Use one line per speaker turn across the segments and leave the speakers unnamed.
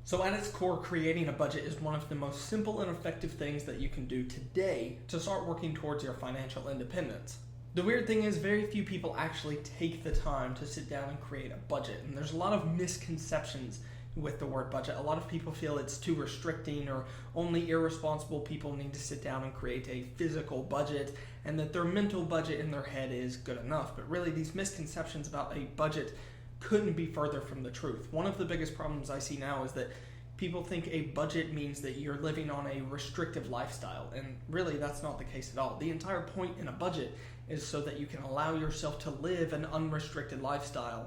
So at its core, creating a budget is one of the most simple and effective things that you can do today to start working towards your financial independence. The weird thing is very few people actually take the time to sit down and create a budget, and there's a lot of misconceptions with the word budget. A lot of people feel it's too restricting, or only irresponsible people need to sit down and create a physical budget, and that their mental budget in their head is good enough. But really, these misconceptions about a budget couldn't be further from the truth. One of the biggest problems I see now is that people think a budget means that you're living on a restrictive lifestyle, and really that's not the case at all. The entire point in a budget is so that you can allow yourself to live an unrestricted lifestyle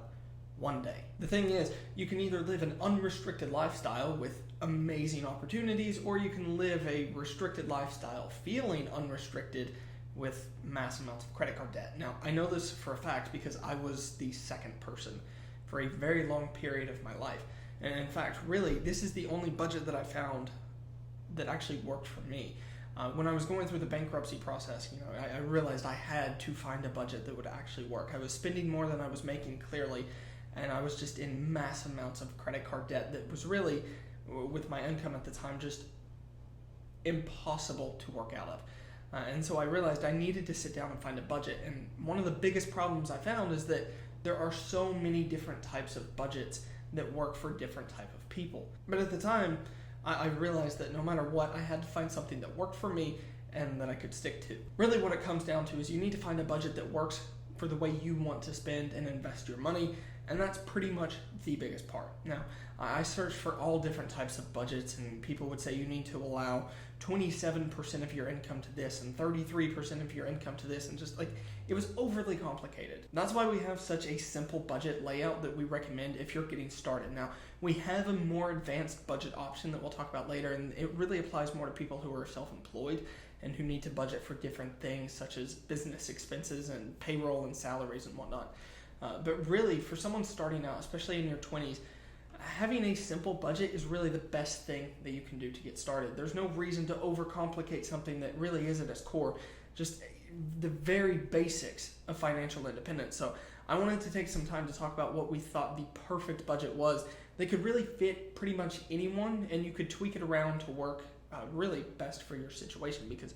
one day. The thing is, you can either live an unrestricted lifestyle with amazing opportunities, or you can live a restricted lifestyle feeling unrestricted with mass amounts of credit card debt. Now, I know this for a fact because I was the second person for a very long period of my life. And in fact, really, this is the only budget that I found that actually worked for me. When I was going through the bankruptcy process, I realized I had to find a budget that would actually work. I was spending more than I was making, clearly, and I was just in mass amounts of credit card debt that was really, with my income at the time, just impossible to work out of. And so I realized I needed to sit down and find a budget. And one of the biggest problems I found is that there are so many different types of budgets that work for different type of people. But at the time, I realized that no matter what, I had to find something that worked for me and that I could stick to. Really what it comes down to is you need to find a budget that works for the way you want to spend and invest your money, and that's pretty much the biggest part. Now, I searched for all different types of budgets, and people would say you need to allow 27% of your income to this and 33% of your income to this, and just like, it was overly complicated. That's why we have such a simple budget layout that we recommend if you're getting started. Now, we have a more advanced budget option that we'll talk about later, and it really applies more to people who are self-employed and who need to budget for different things such as business expenses and payroll and salaries and whatnot. But really, for someone starting out, especially in your 20s, having a simple budget is really the best thing that you can do to get started. There's no reason to overcomplicate something that really is at its core just the very basics of financial independence. So I wanted to take some time to talk about what we thought the perfect budget was that could really fit pretty much anyone, and you could tweak it around to work really best for your situation, because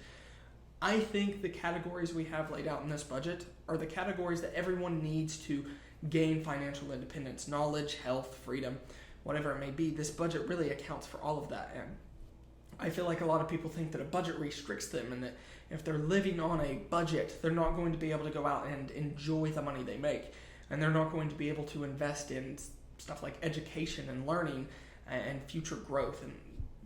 I think the categories we have laid out in this budget are the categories that everyone needs to gain financial independence: knowledge, health, freedom, whatever it may be. This budget really accounts for all of that. And I feel like a lot of people think that a budget restricts them, and that if they're living on a budget, they're not going to be able to go out and enjoy the money they make, and they're not going to be able to invest in stuff like education and learning and future growth. And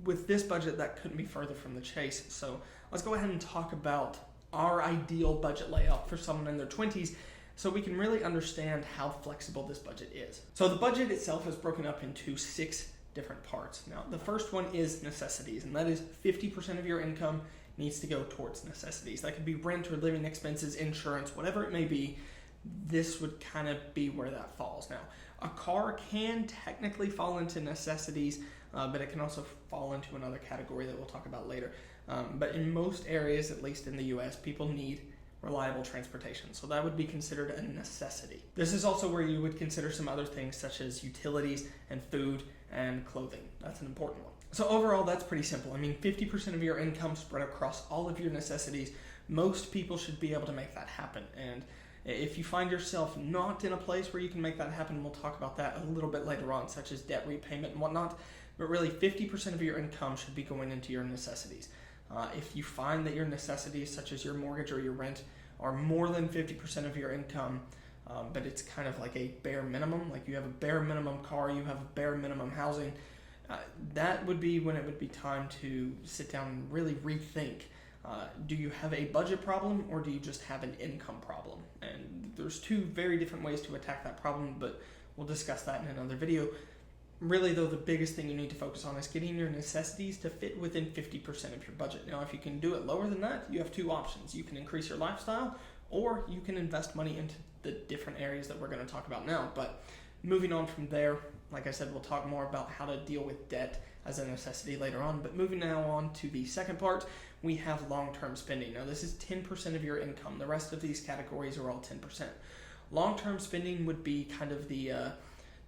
with this budget, that couldn't be further from the chase. So let's go ahead and talk about our ideal budget layout for someone in their 20s, so we can really understand how flexible this budget is. So the budget itself is broken up into 6 different parts. Now, the first one is necessities, and that is 50% of your income needs to go towards necessities. That could be rent or living expenses, insurance, whatever it may be. This would kind of be where that falls. Now, a car can technically fall into necessities, but it can also fall into another category that we'll talk about later. But in most areas, at least in the US, people need reliable transportation. So that would be considered a necessity. This is also where you would consider some other things such as utilities and food and clothing. That's an important one. So overall, that's pretty simple. I mean, 50% of your income spread across all of your necessities. Most people should be able to make that happen. And if you find yourself not in a place where you can make that happen, we'll talk about that a little bit later on, such as debt repayment and whatnot. But really, 50% of your income should be going into your necessities. If you find that your necessities, such as your mortgage or your rent, are more than 50% of your income, but it's kind of like a bare minimum, like you have a bare minimum car, you have a bare minimum housing, that would be when it would be time to sit down and really rethink. Do you have a budget problem, or do you just have an income problem? And there's 2 very different ways to attack that problem, but we'll discuss that in another video. Really, though, the biggest thing you need to focus on is getting your necessities to fit within 50% of your budget. Now, if you can do it lower than that, you have 2 options. You can increase your lifestyle, or you can invest money into the different areas that we're going to talk about now. But moving on from there, like I said, we'll talk more about how to deal with debt as a necessity later on. But moving now on to the second part, we have long-term spending. Now, this is 10% of your income. The rest of these categories are all 10%. Long-term spending would be kind of the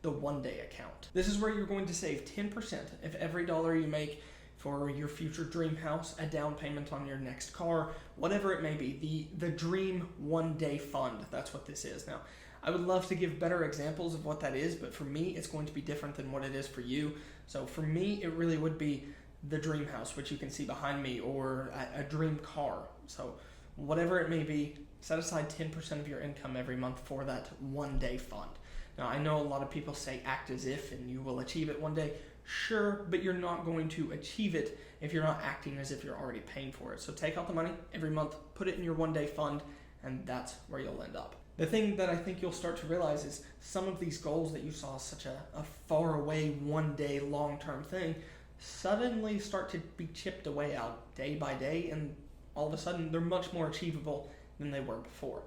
the one-day account. This is where you're going to save 10% of every dollar you make for your future dream house, a down payment on your next car, whatever it may be. The dream one-day fund, that's what this is. Now, I would love to give better examples of what that is, but for me, it's going to be different than what it is for you. So for me, it really would be the dream house, which you can see behind me, or a dream car. So whatever it may be, set aside 10% of your income every month for that one-day fund. Now, I know a lot of people say act as if and you will achieve it one day. Sure, but you're not going to achieve it if you're not acting as if you're already paying for it. So take out the money every month, put it in your one-day fund, and that's where you'll end up. The thing that I think you'll start to realize is some of these goals that you saw as such a far away, one-day, long-term thing suddenly start to be chipped away out day by day, and all of a sudden they're much more achievable than they were before.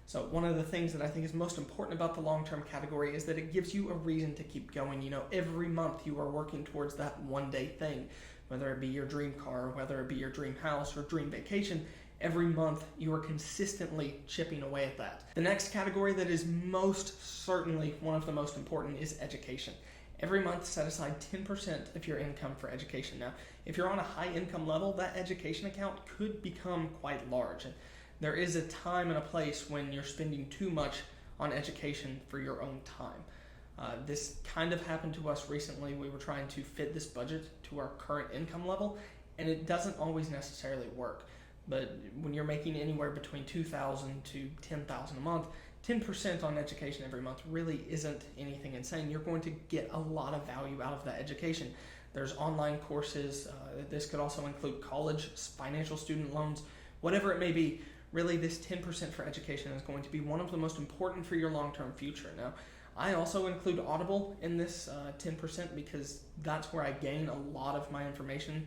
So one of the things that I think is most important about the long-term category is that it gives you a reason to keep going. You know, every month you are working towards that one-day thing, whether it be your dream car, whether it be your dream house or dream vacation. Every month you are consistently chipping away at that. The next category that is most certainly one of the most important is education. Every month set aside 10% of your income for education. Now, if you're on a high income level, that education account could become quite large. And there is a time and a place when you're spending too much on education for your own time. This kind of happened to us recently. We were trying to fit this budget to our current income level, and it doesn't always necessarily work. But when you're making anywhere between $2,000 to $10,000 a month, 10% on education every month really isn't anything insane. You're going to get a lot of value out of that education. There's online courses. This could also include college, financial student loans, whatever it may be. Really, this 10% for education is going to be one of the most important for your long-term future. Now, I also include Audible in this 10% because that's where I gain a lot of my information.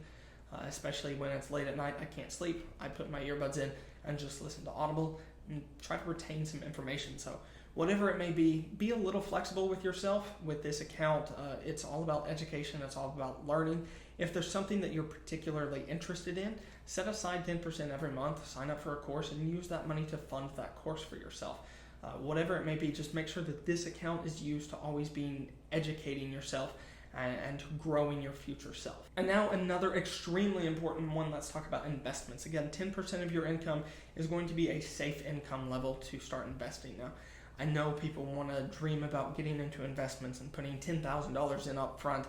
Especially when it's late at night, I can't sleep. I put my earbuds in and just listen to Audible and try to retain some information. So whatever it may be a little flexible with yourself with this account. It's all about education. It's all about learning. If there's something that you're particularly interested in, set aside 10% every month, sign up for a course, and use that money to fund that course for yourself. Whatever it may be, just make sure that this account is used to always be educating yourself and growing your future self. And now another extremely important one, let's talk about investments. Again, 10% of your income is going to be a safe income level to start investing. Now, I know people want to dream about getting into investments and putting $10,000 in up front,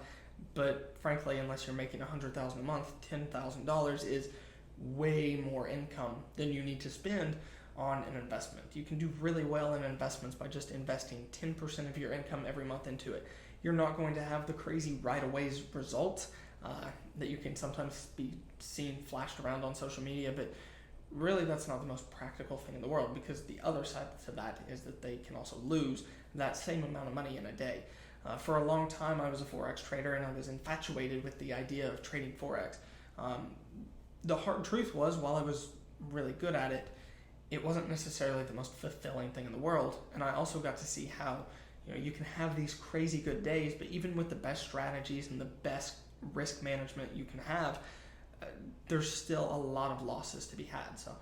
but frankly, unless you're making $100,000 a month, $10,000 is way more income than you need to spend on an investment. You can do really well in investments by just investing 10% of your income every month into it. You're not going to have the crazy right-away results that you can sometimes be seen flashed around on social media, but really that's not the most practical thing in the world, because the other side to that is that they can also lose that same amount of money in a day. For a long time, I was a Forex trader, and I was infatuated with the idea of trading Forex. The hard truth was, while I was really good at it, it wasn't necessarily the most fulfilling thing in the world, and I also got to see how you can have these crazy good days, but even with the best strategies and the best risk management you can have, there's still a lot of losses to be had. So,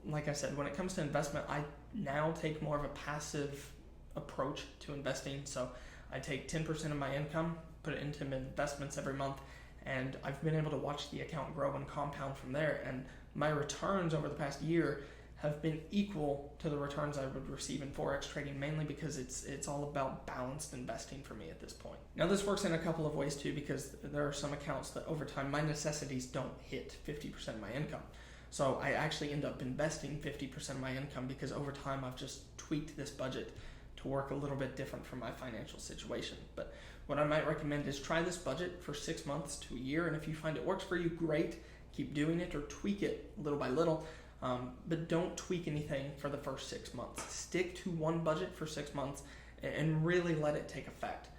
like I said, when it comes to investment, I now take more of a passive approach to investing. So I take 10% of my income, put it into investments every month, and I've been able to watch the account grow and compound from there. And my returns over the past year have been equal to the returns I would receive in Forex trading, mainly because it's all about balanced investing for me at this point. Now, this works in a couple of ways too, because there are some accounts that over time, my necessities don't hit 50% of my income. So I actually end up investing 50% of my income because over time I've just tweaked this budget to work a little bit different for my financial situation. But what I might recommend is try this budget for 6 months to a year, and if you find it works for you, great, keep doing it or tweak it little by little. But don't tweak anything for the first 6 months. Stick to one budget for 6 months and really let it take effect.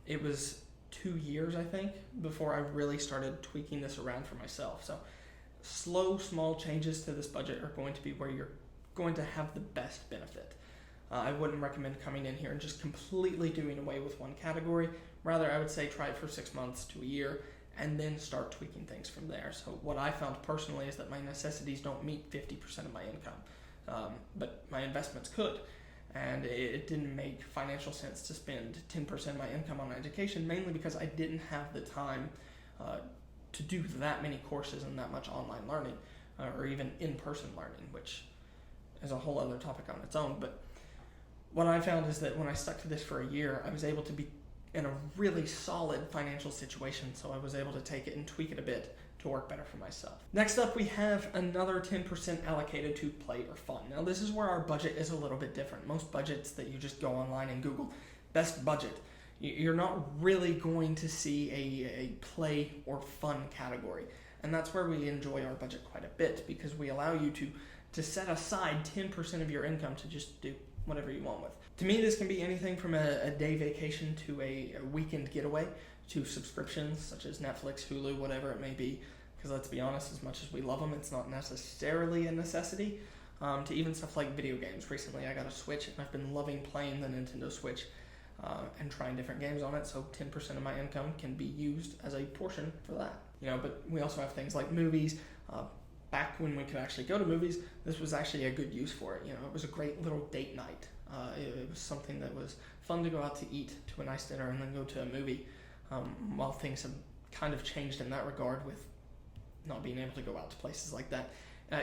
It was 2 years, I think, before I really started tweaking this around for myself. So slow, small changes to this budget are going to be where you're going to have the best benefit. I wouldn't recommend coming in here and just completely doing away with one category. Rather, I would say try it for 6 months to a year, and then start tweaking things from there. So what I found personally is that my necessities don't meet 50% of my income, but my investments could. and it didn't make financial sense to spend 10% of my income on education, mainly because I didn't have the time to do that many courses and that much online learning, or even in-person learning, which is a whole other topic on its own. But what I found is that when I stuck to this for a year, I was able to be in a really solid financial situation, so I was able to take it and tweak it a bit to work better for myself. Next up, we have another 10% allocated to play or fun. Now, this is where our budget is a little bit different. Most budgets that you just go online and Google best budget, you're not really going to see a play or fun category. And that's where we enjoy our budget quite a bit, because we allow you to set aside 10% of your income to just do whatever you want with. To me, this can be anything from a day vacation to a weekend getaway, to subscriptions such as Netflix, Hulu, whatever it may be, because let's be honest, as much as we love them, it's not necessarily a necessity, to even stuff like video games. Recently I got a Switch, and I've been loving playing the Nintendo Switch and trying different games on it, so 10% of my income can be used as a portion for that. But we also have things like movies. Back when we could actually go to movies, this was actually a good use for it. It was a great little date night. It was something that was fun to go out to eat, to a nice dinner, and then go to a movie. While things have kind of changed in that regard with not being able to go out to places like that,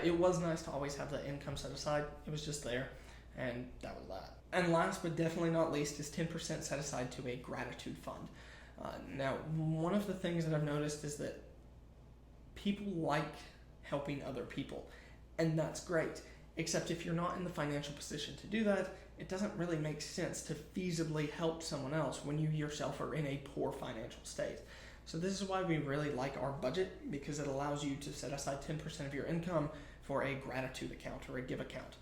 it was nice to always have the income set aside. It was just there, and that was that. And last but definitely not least is 10% set aside to a gratitude fund. Now, one of the things that I've noticed is that people like helping other people, and that's great, except if you're not in the financial position to do that, it doesn't really make sense to feasibly help someone else when you yourself are in a poor financial state. So this is why we really like our budget, because it allows you to set aside 10% of your income for a gratitude account or a give account.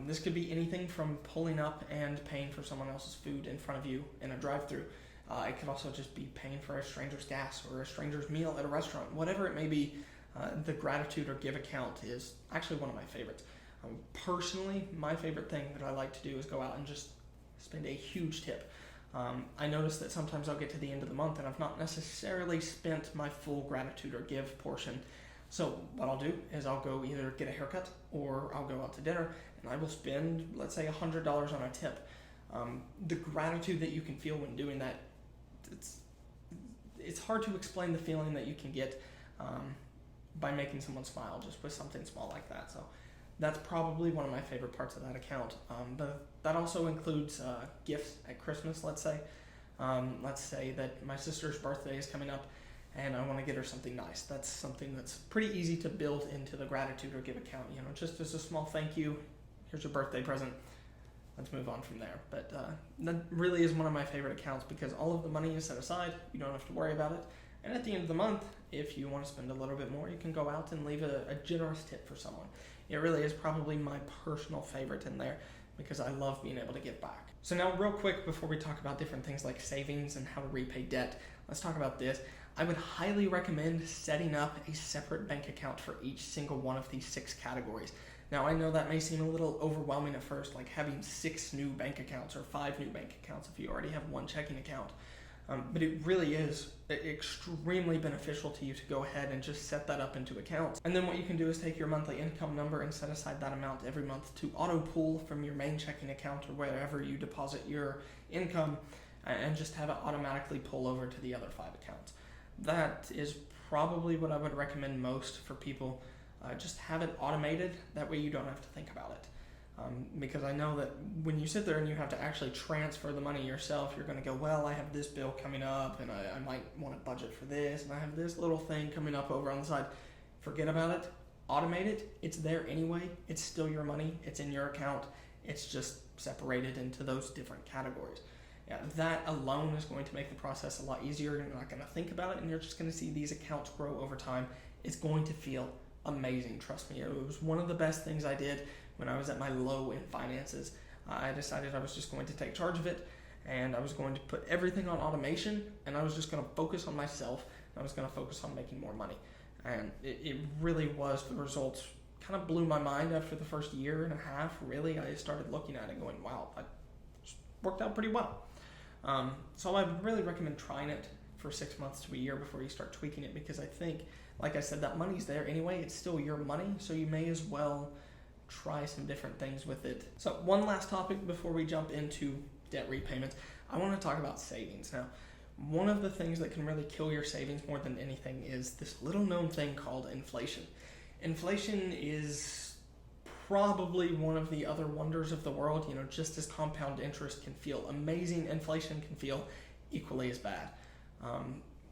This could be anything from pulling up and paying for someone else's food in front of you in a drive-thru. It could also just be paying for a stranger's gas or a stranger's meal at a restaurant. Whatever it may be, the gratitude or give account is actually one of my favorites. Personally, my favorite thing that I like to do is go out and just spend a huge tip. I notice that sometimes I'll get to the end of the month and I've not necessarily spent my full gratitude or give portion. So what I'll do is I'll go either get a haircut or I'll go out to dinner, and I will spend, let's say, $100 on a tip. The gratitude that you can feel when doing that, it's hard to explain the feeling that you can get by making someone smile just with something small like that. So that's probably one of my favorite parts of that account. But that also includes gifts at Christmas, let's say. Let's say that my sister's birthday is coming up and I want to get her something nice. That's something that's pretty easy to build into the gratitude or give account. Just as a small thank you, here's your birthday present. Let's move on from there. But that really is one of my favorite accounts, because all of the money is set aside. You don't have to worry about it. And at the end of the month, if you want to spend a little bit more, you can go out and leave a generous tip for someone. It really is probably my personal favorite in there, because I love being able to give back. So now, real quick, before we talk about different things like savings and how to repay debt, let's talk about this. I would highly recommend setting up a separate bank account for each single one of these 6 categories. Now, I know that may seem a little overwhelming at first, like having 6 new bank accounts or 5 new bank accounts if you already have one checking account. But it really is extremely beneficial to you to go ahead and just set that up into accounts. And then what you can do is take your monthly income number and set aside that amount every month to auto pool from your main checking account or wherever you deposit your income, and just have it automatically pull over to the other 5 accounts. That is probably what I would recommend most for people. Just have it automated. That way you don't have to think about it. Because I know that when you sit there and you have to actually transfer the money yourself, you're going to go, well, I have this bill coming up and I might want to budget for this, and I have this little thing coming up over on the side. Forget about it. Automate it. It's there anyway. It's still your money. It's in your account. It's just separated into those different categories. Yeah, that alone is going to make the process a lot easier. You're not going to think about it, and you're just going to see these accounts grow over time. It's going to feel amazing. Trust me. It was one of the best things I did when I was at my low in finances. I decided I was just going to take charge of it, and I was going to put everything on automation, and I was just going to focus on myself, and I was going to focus on making more money. And it really was, the results kind of blew my mind after the first year and a half. Really, I started looking at it going, wow, that worked out pretty well. So I would really recommend trying it for 6 months to a year before you start tweaking it, because I think, like I said, that money's there anyway. It's still your money, so you may as well try some different things with it. So one last topic before we jump into debt repayments, I want to talk about savings. Now, one of the things that can really kill your savings more than anything is this little known thing called inflation. Inflation is probably one of the other wonders of the world. Just as compound interest can feel amazing, inflation can feel equally as bad.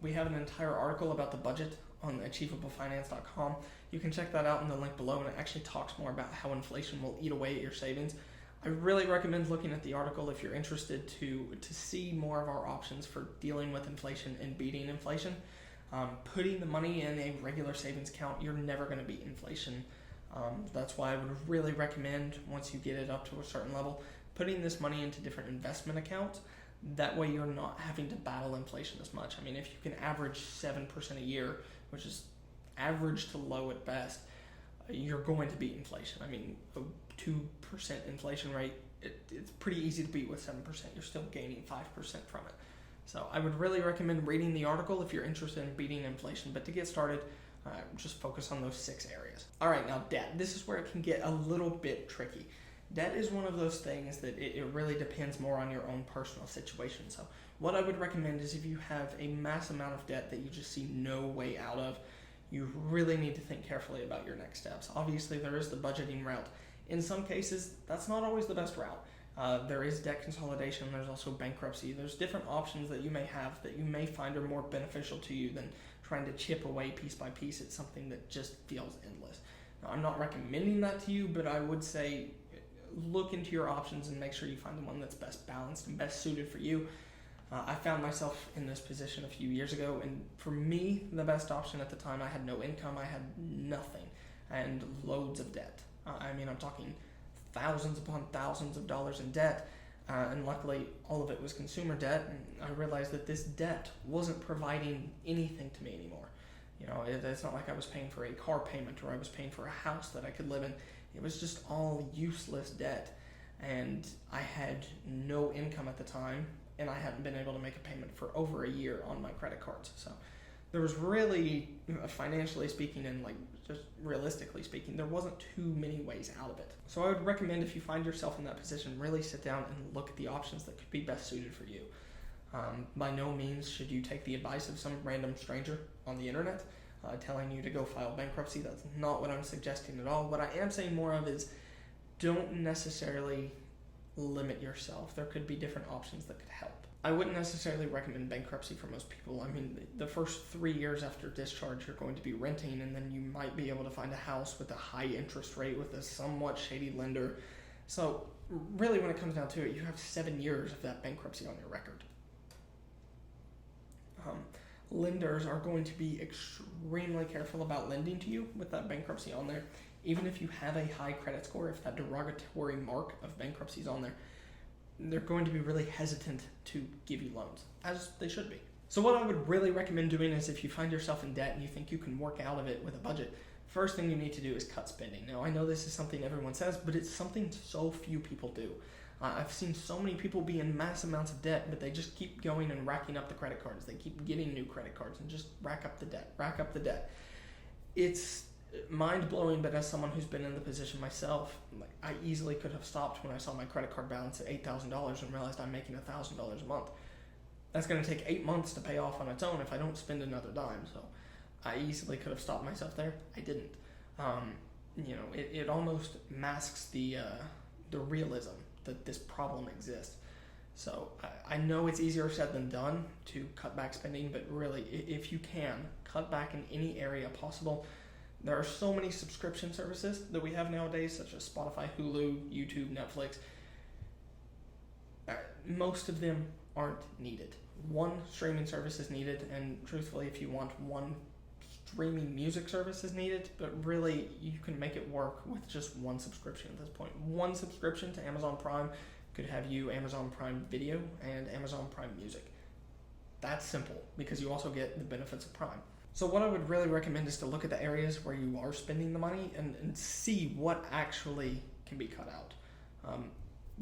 We have an entire article about the budget on achievablefinance.com. You can check that out in the link below, and it actually talks more about how inflation will eat away at your savings. I really recommend looking at the article if you're interested to see more of our options for dealing with inflation and beating inflation. Putting the money in a regular savings account, you're never going to beat inflation. That's why I would really recommend, once you get it up to a certain level, putting this money into different investment accounts. That way you're not having to battle inflation as much. I mean, if you can average 7% a year, which is average to low at best, you're going to beat inflation. I mean, a 2% inflation rate, it's pretty easy to beat with 7%. You're still gaining 5% from it. So I would really recommend reading the article if you're interested in beating inflation. But to get started, just focus on those 6 areas. All right, now debt. This is where it can get a little bit tricky. Debt is one of those things that it really depends more on your own personal situation. So what I would recommend is if you have a mass amount of debt that you just see no way out of, you really need to think carefully about your next steps. Obviously, there is the budgeting route. In some cases, that's not always the best route. There is debt consolidation. There's also bankruptcy. There's different options that you may have that you may find are more beneficial to you than trying to chip away piece by piece at something that just feels endless. Now, I'm not recommending that to you, but I would say look into your options and make sure you find the one that's best balanced and best suited for you. I found myself in this position a few years ago, and for me, the best option at the time, I had no income, I had nothing, and loads of debt. I'm talking thousands upon thousands of dollars in debt, and luckily all of it was consumer debt, and I realized that this debt wasn't providing anything to me anymore. It's not like I was paying for a car payment or I was paying for a house that I could live in. It was just all useless debt, and I had no income at the time, and I hadn't been able to make a payment for over a year on my credit cards. So there was really, financially speaking and just realistically speaking, there wasn't too many ways out of it. So I would recommend, if you find yourself in that position, really sit down and look at the options that could be best suited for you. By no means should you take the advice of some random stranger on the internet telling you to go file bankruptcy. That's not what I'm suggesting at all. What I am saying more of is don't necessarily limit yourself. There could be different options that could help. I wouldn't necessarily recommend bankruptcy for most people. The first 3 years after discharge, you're going to be renting, and then you might be able to find a house with a high interest rate with a somewhat shady lender. So really, when it comes down to it, you have 7 years of that bankruptcy on your record. Lenders are going to be extremely careful about lending to you with that bankruptcy on there. Even if you have a high credit score, if that derogatory mark of bankruptcy is on there, they're going to be really hesitant to give you loans, as they should be. So what I would really recommend doing is, if you find yourself in debt and you think you can work out of it with a budget, first thing you need to do is cut spending. Now, I know this is something everyone says, but it's something so few people do. I've seen so many people be in mass amounts of debt, but they just keep going and racking up the credit cards. They keep getting new credit cards and just rack up the debt. It's mind-blowing, but as someone who's been in the position myself, I easily could have stopped when I saw my credit card balance at $8,000 and realized I'm making $1,000 a month. That's going to take 8 months to pay off on its own if I don't spend another dime. So I easily could have stopped myself there. I didn't. It almost masks the realism that this problem exists. So I know it's easier said than done to cut back spending, but really, if you can, cut back in any area possible. There are so many subscription services that we have nowadays, such as Spotify, Hulu, YouTube, Netflix. Most of them aren't needed. One streaming service is needed, and truthfully, if you want one streaming music service is needed, but really, you can make it work with just one subscription at this point. One subscription to Amazon Prime could have you Amazon Prime Video and Amazon Prime Music. That's simple, because you also get the benefits of Prime. So what I would really recommend is to look at the areas where you are spending the money and see what actually can be cut out.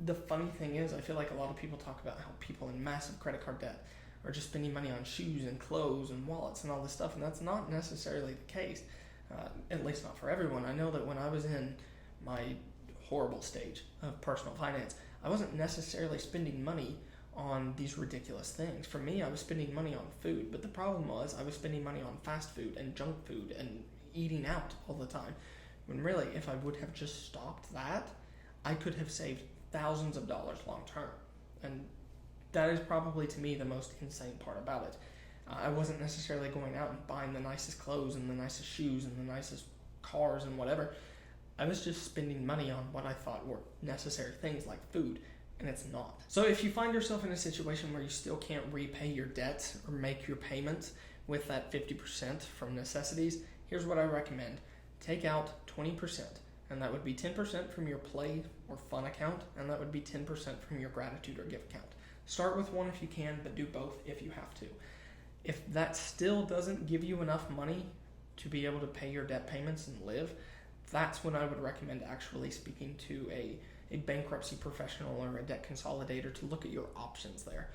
The funny thing is, I feel like a lot of people talk about how people in massive credit card debt are just spending money on shoes and clothes and wallets and all this stuff, and that's not necessarily the case, at least not for everyone. I know that when I was in my horrible stage of personal finance, I wasn't necessarily spending money on these ridiculous things. For me, I was spending money on food, but the problem was I was spending money on fast food and junk food and eating out all the time. When really, if I would have just stopped that, I could have saved thousands of dollars long term. And that is probably, to me, the most insane part about it. I wasn't necessarily going out and buying the nicest clothes and the nicest shoes and the nicest cars and whatever. I was just spending money on what I thought were necessary things like food, and it's not. So if you find yourself in a situation where you still can't repay your debts or make your payments with that 50% from Necessities, here's what I recommend. Take out 20%, and that would be 10% from your play or fun account, and that would be 10% from your gratitude or gift account. Start with one if you can, but do both if you have to. If that still doesn't give you enough money to be able to pay your debt payments and live, that's when I would recommend actually speaking to a bankruptcy professional or a debt consolidator to look at your options there.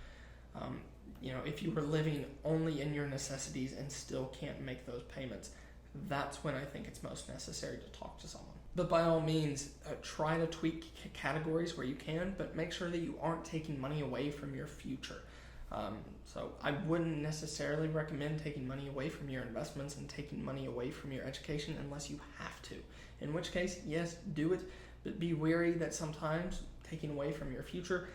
If you were living only in your necessities and still can't make those payments, that's when I think it's most necessary to talk to someone. But by all means, try to tweak categories where you can, but make sure that you aren't taking money away from your future. So I wouldn't necessarily recommend taking money away from your investments and taking money away from your education unless you have to. In which case, yes, do it, but be wary that sometimes taking away from your future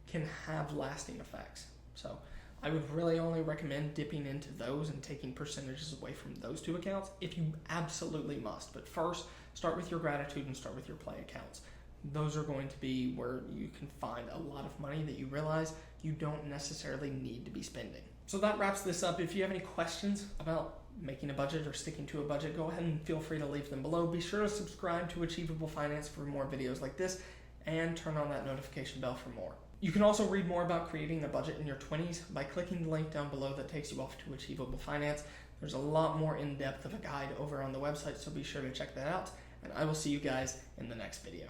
can have lasting effects. So I would really only recommend dipping into those and taking percentages away from those two accounts if you absolutely must. But first, start with your gratitude and start with your play accounts. Those are going to be where you can find a lot of money that you realize you don't necessarily need to be spending. So that wraps this up. If you have any questions about making a budget or sticking to a budget, go ahead and feel free to leave them below. Be sure to subscribe to Achievable Finance for more videos like this and turn on that notification bell for more. You can also read more about creating a budget in your 20s by clicking the link down below that takes you off to Achievable Finance. There's a lot more in-depth of a guide over on the website, so be sure to check that out, and I will see you guys in the next video.